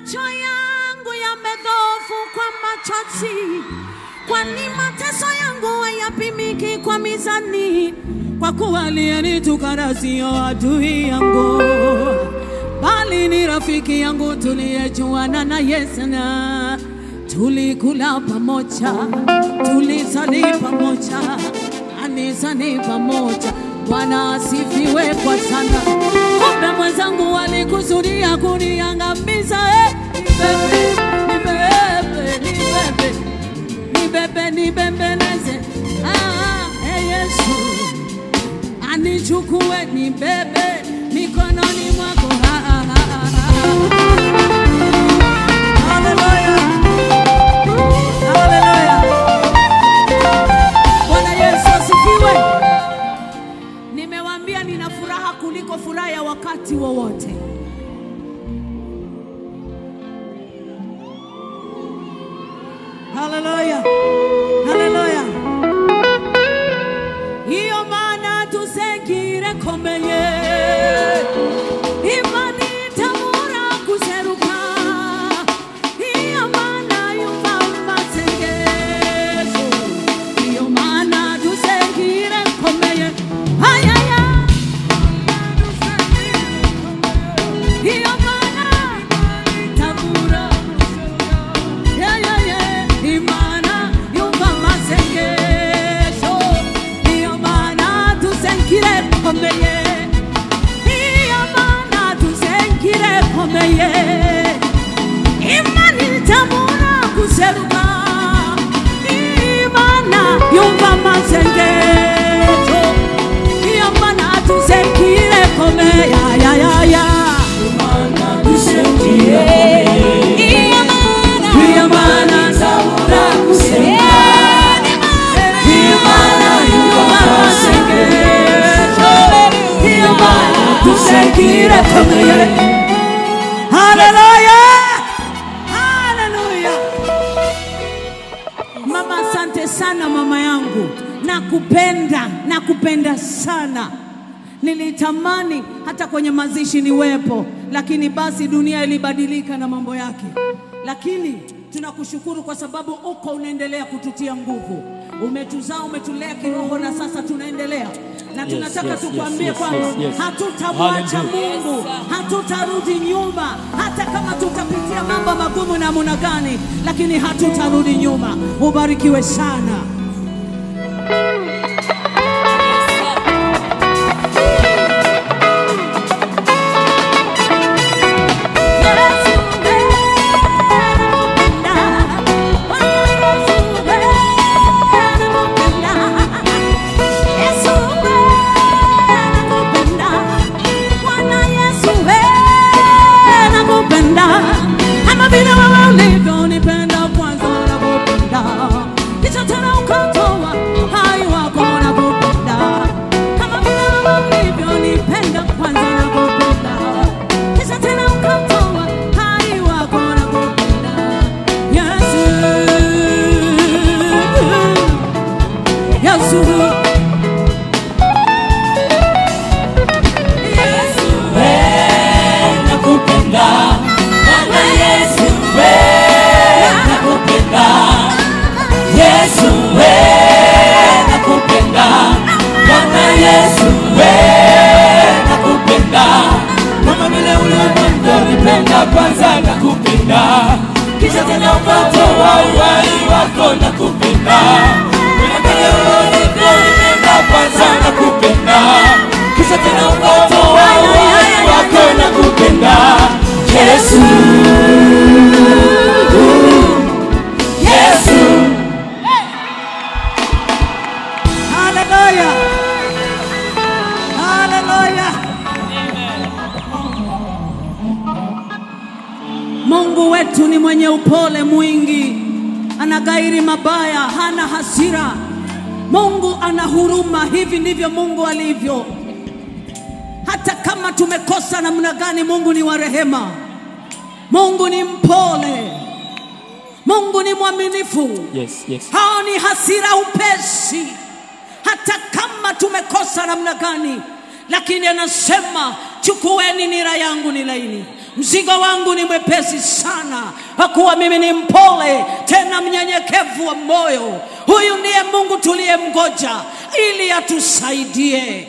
Macho yangu yamedhofu kwa machozi, kwani mateso yangu hayapimiki kwa mizani. Kwa kuwa aliyenitukana sio adui yangu, bali ni rafiki yangu tuliyejuana na Yesu, na tulikula pamoja, tulisali pamoja, anisani pamoja. Bwana asifiwe kwa sana. Kumbe mwenzangu walikusudia kuniangamiza. Nibembeleze. Yesu anichukue, nibebe mikononi mwako. Hallelujah. Hallelujah. Bwana Yesu asifiwe. Nimewaambia nina furaha kuliko furaha ya wakati wowote. Hallelujah. Hallelujah. Iyo maana tusekire komeye, imani tamura kuseruka. Iyo maana yumba sengezo, iyo maana tusekire komeye. Ayaya, iyo maana tamura, imana yumba masengezo, iyo maana tusekire komeye, iyo maana tusekire komeye. Imani tamura kuseruka, imana yumba masengezo, iyo maana tusekire komeye. Imana tusekire komeye, iyo maana tamura kuseruka, imana yumba masengezo, iyo maana tusekire komeye. Hallelujah. Hallelujah. Mama, asante sana mama yangu. Nakupenda sana. Nilitamani hata kwenye mazishi niwepo, lakini basi dunia ilibadilika na mambo yake. Lakini tunakushukuru kwa sababu uko unaendelea kututia nguvu. Umetuzaa, umetulea kiroho, na sasa tunaendelea. Na tunataka tukwambie kwamba hatutamwacha Mungu, hatutarudi nyuma. Hata kama tutapitia mambo magumu namna gani, lakini hatutarudi nyuma. Ubarikiwe sana. Mungu wetu ni mwenye upole mwingi, anagairi mabaya, hana hasira. Mungu ana huruma, hivi ndivyo Mungu alivyo. Hata kama tumekosa namna gani, Mungu ni wa rehema. Mungu ni mpole. Mungu ni mwaminifu. Yes. Haoni hasira upesi. Hata kama tumekosa namna gani, lakini anasema chukueni nira yangu ni laini. mzigo wangu ni mwepesi sana, kwa kuwa mimi ni mpole tena mnyenyekevu wa moyo. Huyu ndiye Mungu tuliyemngoja ili atusaidie.